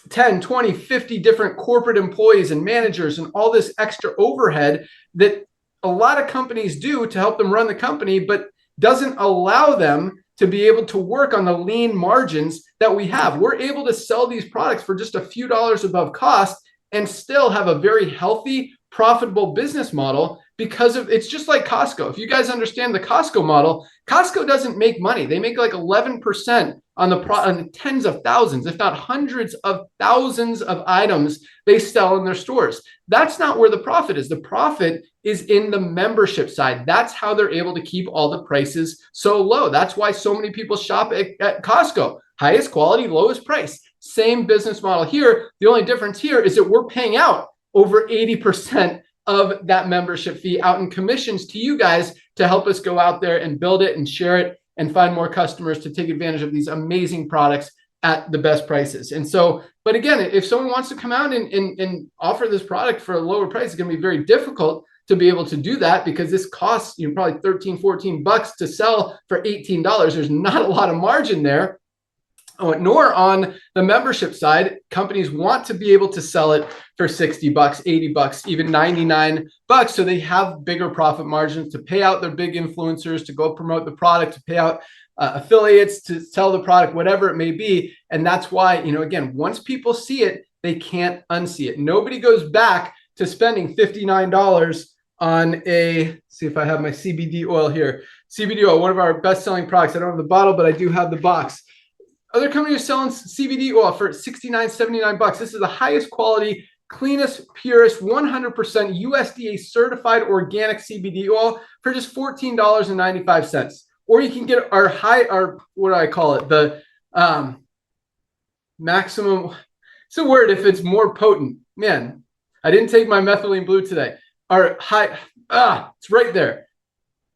10, 20, 50 different corporate employees and managers and all this extra overhead that a lot of companies do to help them run the company, but doesn't allow them to be able to work on the lean margins that we have. We're able to sell these products for just a few dollars above cost and still have a very healthy, profitable business model because of it's just like Costco. If you guys understand the Costco model, Costco doesn't make money. They make like 11% on tens of thousands, if not hundreds of thousands of items they sell in their stores. That's not where the profit is. The profit is in the membership side. That's how they're able to keep all the prices so low. That's why so many people shop at Costco. Highest quality, lowest price. Same business model here. The only difference here is that we're paying out over 80% of that membership fee out in commissions to you guys to help us go out there and build it and share it and find more customers to take advantage of these amazing products at the best prices. And so, but again, if someone wants to come out and offer this product for a lower price, it's going to be very difficult to be able to do that because this costs you probably 13, 14 bucks to sell for $18. There's not a lot of margin there. Nor on the membership side, companies want to be able to sell it for 60 bucks, 80 bucks, even 99 bucks. So they have bigger profit margins to pay out their big influencers, to go promote the product, to pay out affiliates, to sell the product, whatever it may be. And that's why, you know, again, once people see it, they can't unsee it. Nobody goes back to spending $59 on see if I have my CBD oil here. CBD oil, one of our best-selling products. I don't have the bottle, but I do have the box. Other companies are selling CBD oil for 69, 79 bucks. This is the highest quality, cleanest, purest, 100% USDA certified organic CBD oil for just $14.95. Or you can get our what do I call it? The maximum, it's a word if it's more potent. Man, I didn't take my methylene blue today. Our it's right there.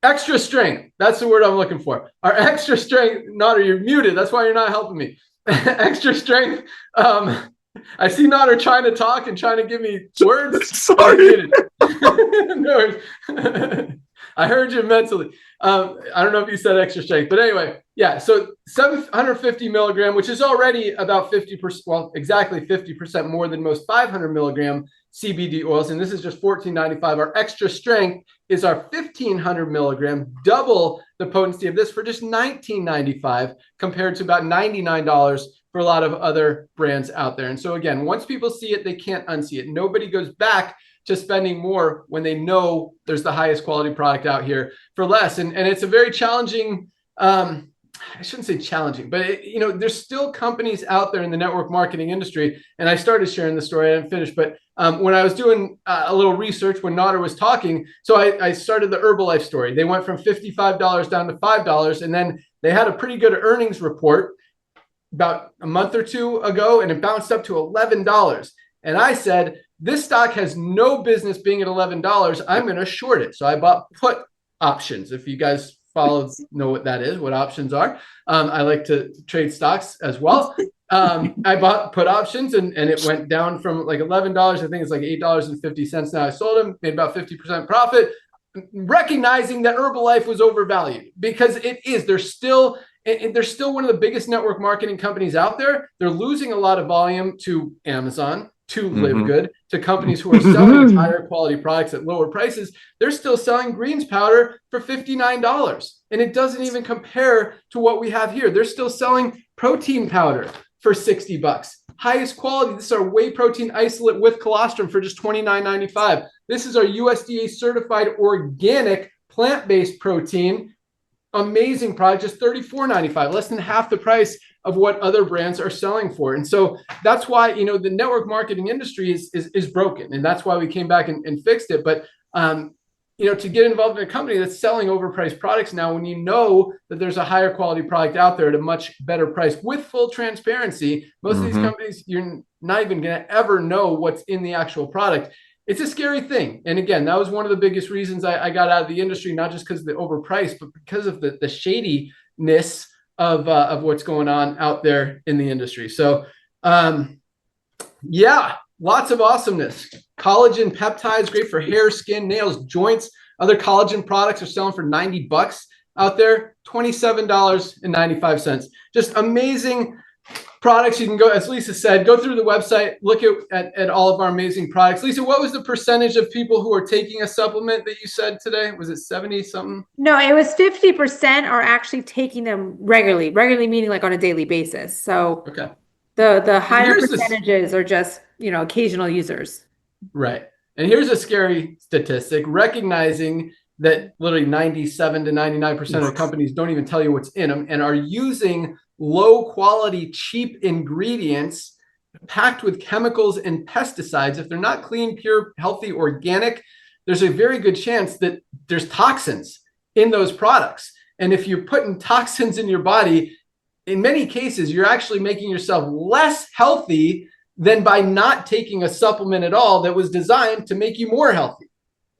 Extra strength. That's the word I'm looking for. Our extra strength. Notter, you're muted. That's why you're not helping me. Extra strength. I see Notter trying to talk and trying to give me words. Sorry. No, I heard you mentally. I don't know if you said extra strength, but anyway, yeah. So 750 milligram, which is already about 50%, well, exactly 50% more than most 500 milligram CBD oils. And this is just $14.95. Our extra strength is our 1500 milligram, double the potency of this for just $19.95 compared to about $99 for a lot of other brands out there. And so again, once people see it, they can't unsee it. Nobody goes back to spending more when they know there's the highest quality product out here for less. And it's a very challenging, I shouldn't say challenging, but you know, there's still companies out there in the network marketing industry. And I started sharing the story, I didn't finish, but when I was doing a little research when Notter was talking, so I started the Herbalife story. They went from $55 down to $5, and then they had a pretty good earnings report about a month or two ago, and it bounced up to $11. And I said, this stock has no business being at $11. I'm going to short it. So I bought put options. If you guys know what that is, what options are. I like to trade stocks as well. I bought put options and it went down from like $11. I think it's like $8.50 now. I sold them, made about 50% profit, recognizing that Herbalife was overvalued because it is. They're still one of the biggest network marketing companies out there. They're losing a lot of volume to Amazon, to Livegood, to companies who are selling higher quality products at lower prices. They're still selling greens powder for $59. And it doesn't even compare to what we have here. They're still selling protein powder for $60. Highest quality. This is our whey protein isolate with colostrum for just $29.95. This is our USDA certified organic plant-based protein. Amazing product, just $34.95, less than half the price of what other brands are selling for. And so that's why, the network marketing industry is broken. And that's why we came back and fixed it. But, to get involved in a company that's selling overpriced products now, when you know that there's a higher quality product out there at a much better price with full transparency, most of these companies, you're not even going to ever know what's in the actual product. It's a scary thing. And again, that was one of the biggest reasons I got out of the industry, not just because of the overpriced, but because of the shadiness of what's going on out there in the industry. So, yeah, lots of awesomeness. Collagen peptides, great for hair, skin, nails, joints. Other collagen products are selling for $90 out there, $27.95. Just amazing products. You can go, as Lisa said, go through the website, look at all of our amazing products. Lisa, what was the percentage of people who are taking a supplement that you said today? Was it 70 something? No, it was 50% are actually taking them regularly meaning like on a daily basis. So okay, the higher percentages are just, occasional users. Right. And here's a scary statistic, recognizing that literally 97 to 99% of companies don't even tell you what's in them and are using low quality, cheap ingredients packed with chemicals and pesticides. If they're not clean, pure, healthy, organic, there's a very good chance that there's toxins in those products. And if you're putting toxins in your body, in many cases, you're actually making yourself less healthy than by not taking a supplement at all that was designed to make you more healthy.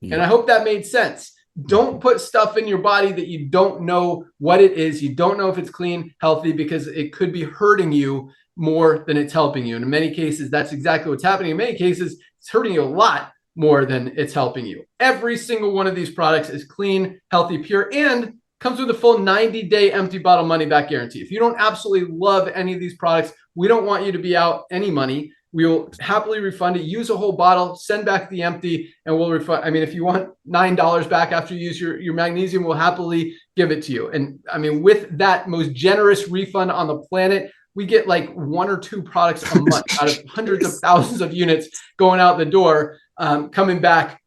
Yeah. And I hope that made sense. Don't put stuff in your body that you don't know what it is. You don't know if it's clean, healthy, because it could be hurting you more than it's helping you. And in many cases, that's exactly what's happening. In many cases, it's hurting you a lot more than it's helping you. Every single one of these products is clean, healthy, pure, and comes with a full 90-day empty bottle money back guarantee. If you don't absolutely love any of these products, we don't want you to be out any money. We will happily refund it. Use a whole bottle, send back the empty, and we'll refund. I mean, if you want $9 back after you use your magnesium, we'll happily give it to you. And I mean, with that most generous refund on the planet, we get like 1 or 2 products a month out of hundreds of thousands of units going out the door, coming back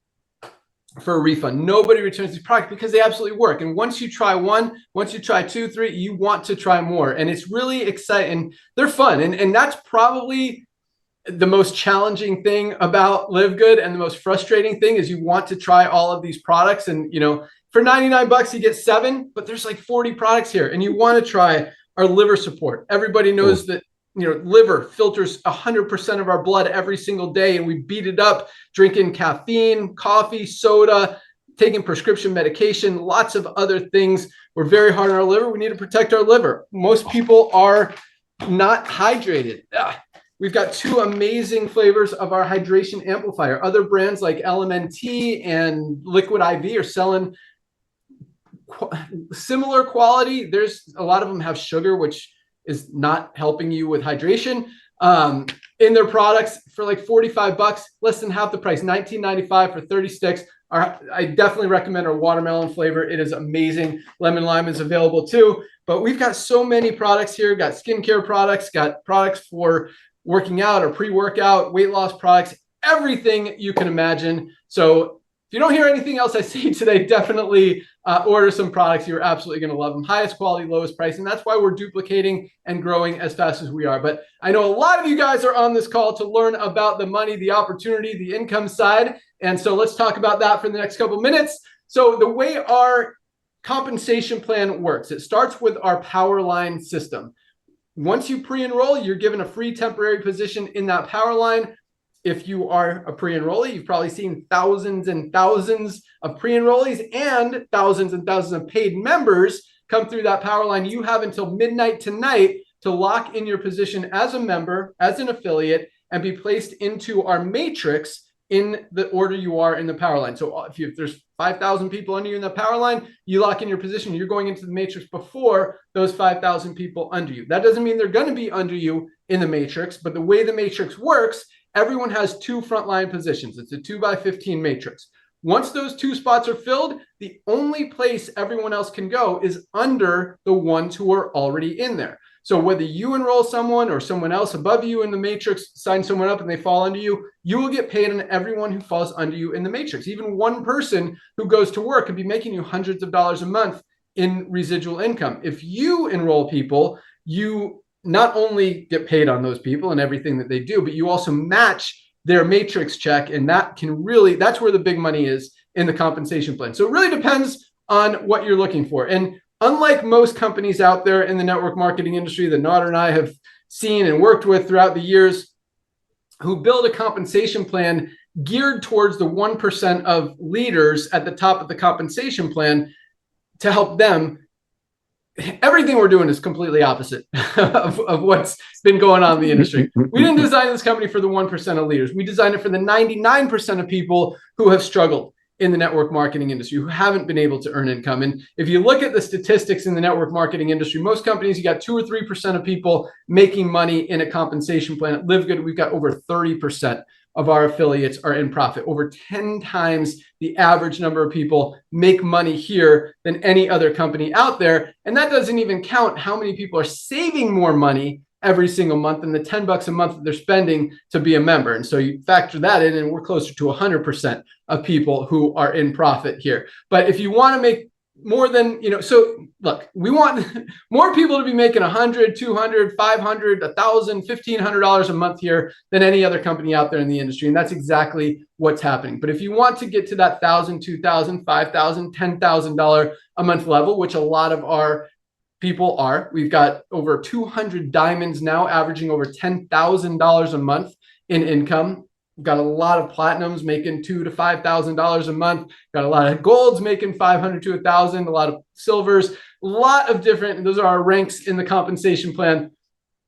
for a refund. Nobody returns these products because they absolutely work. And once you try one, once you try 2, 3, you want to try more. And it's really exciting. They're fun. And that's probably the most challenging thing about Livegood, and the most frustrating thing is you want to try all of these products. And, for $99, you get 7, but there's like 40 products here. And you want to try our liver support. Everybody knows that liver filters 100% of our blood every single day, and we beat it up drinking caffeine, coffee, soda, taking prescription medication, lots of other things. We're very hard on our liver. We need to protect our liver. Most people are not hydrated. We've got 2 amazing flavors of our hydration amplifier. Other brands like LMNT and Liquid IV are selling similar quality. There's a lot of them have sugar, which is not helping you with hydration, in their products for like $45, less than half the price, $19.95 for 30 sticks. I definitely recommend our watermelon flavor. It is amazing. Lemon lime is available too. But we've got so many products here. Got skincare products, got products for working out or pre-workout, weight loss products, everything you can imagine. So if you don't hear anything else I say today, definitely order some products. You're absolutely going to love them. Highest quality, lowest price. And that's why we're duplicating and growing as fast as we are. But I know a lot of you guys are on this call to learn about the money, the opportunity, the income side. And so let's talk about that for the next couple of minutes. So the way our compensation plan works, it starts with our power line system. Once you pre-enroll, you're given a free temporary position in that power line. If you are a pre-enrollee, you've probably seen thousands and thousands of pre-enrollees and thousands of paid members come through that power line. You have until midnight tonight to lock in your position as a member, as an affiliate, and be placed into our matrix in the order you are in the power line. So if there's 5,000 people under you in the power line, you lock in your position, you're going into the matrix before those 5,000 people under you. That doesn't mean they're going to be under you in the matrix, but the way the matrix works, everyone has 2 frontline positions. It's a 2x15 matrix. Once those 2 spots are filled, the only place everyone else can go is under the ones who are already in there. So whether you enroll someone or someone else above you in the matrix, sign someone up and they fall under you, you will get paid on everyone who falls under you in the matrix. Even one person who goes to work could be making you hundreds of dollars a month in residual income. If you enroll people, you not only get paid on those people and everything that they do, but you also match their matrix check. And that can really, that's where the big money is in the compensation plan. So it really depends on what you're looking for. And unlike most companies out there in the network marketing industry that Nader and I have seen and worked with throughout the years, who build a compensation plan geared towards the 1% of leaders at the top of the compensation plan to help them, everything we're doing is completely opposite of what's been going on in the industry. We didn't design this company for the 1% of leaders. We designed it for the 99% of people who have struggled in the network marketing industry, who haven't been able to earn income. And if you look at the statistics in the network marketing industry, most companies, you got 2 or 3% of people making money in a compensation plan. At Livegood, we've got over 30% of our affiliates are in profit. Over 10 times the average number of people make money here than any other company out there. And that doesn't even count how many people are saving more money every single month than the $10 a month that they're spending to be a member. And so you factor that in, and we're closer to 100% of people who are in profit here. But if you want to make more than, so look, we want more people to be making $100, $200, $500, $1,000, $1,500 a month here than any other company out there in the industry. And that's exactly what's happening. But if you want to get to that $1,000, $2,000, $5,000, $10,000 a month level, which a lot of our people are, we've got over 200 diamonds now averaging over $10,000 a month in income. We've got a lot of platinums making $2,000 to $5,000 a month. Got a lot of golds making $500 to $1,000. A lot of silvers. A lot of different. Those are our ranks in the compensation plan.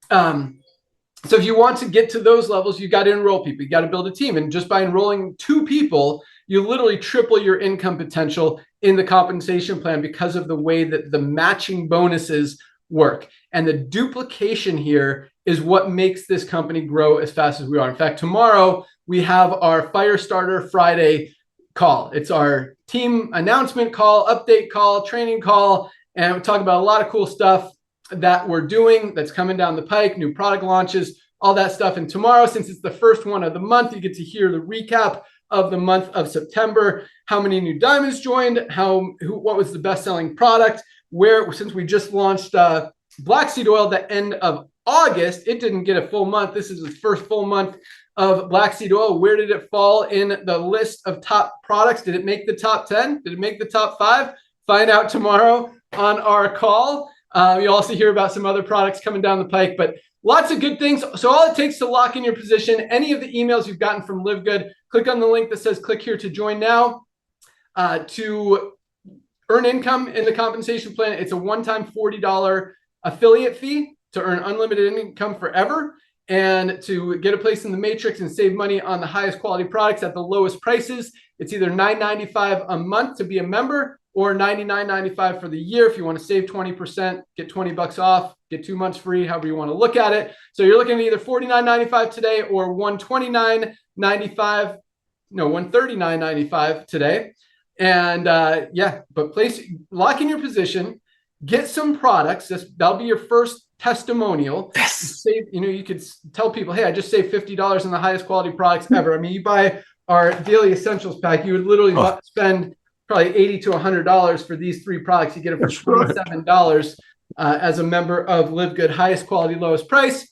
So if you want to get to those levels, you got to enroll people. You got to build a team, and just by enrolling 2 people, you literally triple your income potential in the compensation plan because of the way that the matching bonuses work. And the duplication here is what makes this company grow as fast as we are. In fact, tomorrow we have our Firestarter Friday call. It's our team announcement call, update call, training call, and we talk about a lot of cool stuff that we're doing that's coming down the pike, new product launches, all that stuff. And tomorrow, since it's the first one of the month, you get to hear the recap of the month of September, how many new diamonds joined, what was the best-selling product, since we just launched Black Seed Oil at the end of August, it didn't get a full month. This is the first full month of Black Seed Oil. Where did it fall in the list of top products? Did it make the top 10? Did it make the top 5? Find out tomorrow on our call. You also hear about some other products coming down the pike, but lots of good things. So all it takes to lock in your position, any of the emails you've gotten from Livegood, click on the link that says click here to join now to earn income in the compensation plan. It's a one-time $40 affiliate fee to earn unlimited income forever and to get a place in the matrix and save money on the highest quality products at the lowest prices. It's either $9.95 a month to be a member or $99.95 for the year. If you want to save 20%, get $20 off, get 2 months free, however you want to look at it. So you're looking at either $49.95 today or $139.95 today. And but lock in your position, get some products. That'll be your first testimonial. Yes. You could tell people, hey, I just saved $50 on the highest quality products ever. I mean, you buy our daily essentials pack, you would literally spend probably $80 to $100 for these 3 products. You get it for $27 as a member of Livegood, highest quality, lowest price.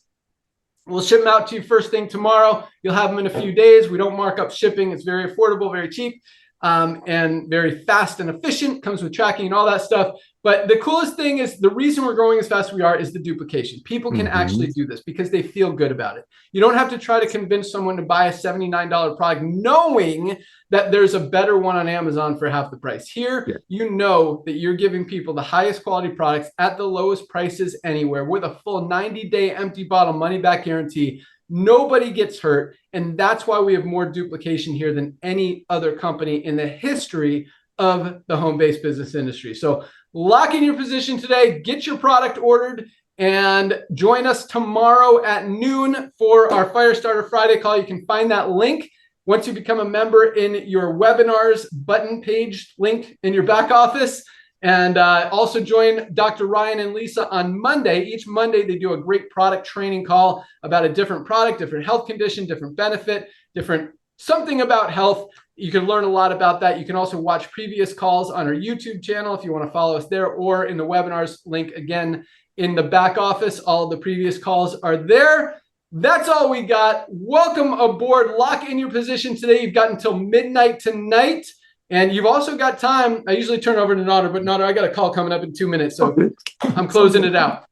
We'll ship them out to you first thing tomorrow. You'll have them in a few days. We don't mark up shipping. It's very affordable, very cheap. and very fast and efficient, comes with tracking and all that stuff. But the coolest thing is the reason we're growing as fast as we are is the duplication. People can actually do this because they feel good about it. You don't have to try to convince someone to buy a $79 product knowing that there's a better one on Amazon for half the price. Here, you know that you're giving people the highest quality products at the lowest prices anywhere with a full 90-day empty bottle money-back guarantee. Nobody gets hurt. And that's why we have more duplication here than any other company in the history of the home-based business industry. So lock in your position today, get your product ordered, and join us tomorrow at noon for our Firestarter Friday call. You can find that link once you become a member in your webinars button page link in your back office. And also join Dr. Ryan and Lisa on Monday. Each Monday, they do a great product training call about a different product, different health condition, different benefit, different something about health. You can learn a lot about that. You can also watch previous calls on our YouTube channel if you want to follow us there, or in the webinars link again in the back office. All of the previous calls are there. That's all we got. Welcome aboard. Lock in your position today. You've got until midnight tonight. And you've also got time. I usually turn over to Nader, but Nader, I got a call coming up in 2 minutes, so I'm closing it out.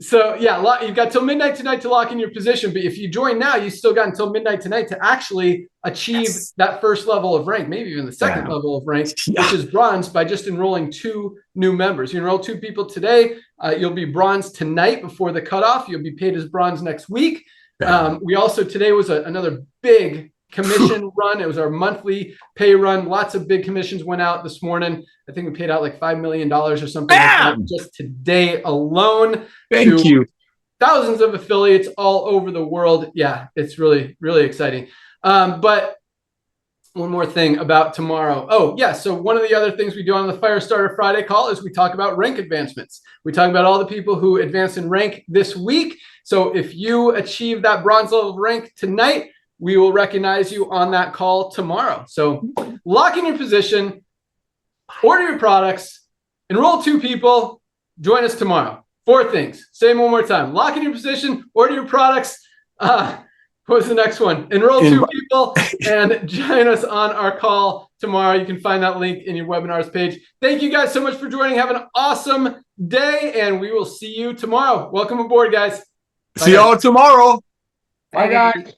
So yeah, you've got till midnight tonight to lock in your position. But if you join now, you still got until midnight tonight to actually achieve that first level of rank, maybe even the second level of rank, which is bronze, by just enrolling 2 new members. You enroll 2 people today, you'll be bronze tonight before the cutoff. You'll be paid as bronze next week. We also, today was another big commission run. It was our monthly pay run. Lots of big commissions went out this morning. I think we paid out like $5 million or something like that just today alone. Thank you. Thousands of affiliates all over the world. Yeah, it's really, really exciting. But one more thing about tomorrow. Oh, yeah. So one of the other things we do on the Firestarter Friday call is we talk about rank advancements. We talk about all the people who advance in rank this week. So if you achieve that bronze level of rank tonight, we will recognize you on that call tomorrow. So lock in your position, order your products, enroll 2 people, join us tomorrow. 4 things. Say them one more time. Lock in your position, order your products. What was the next one? Enroll 2 people and join us on our call tomorrow. You can find that link in your webinars page. Thank you guys so much for joining. Have an awesome day, and we will see you tomorrow. Welcome aboard, guys. See y'all tomorrow. Bye, guys.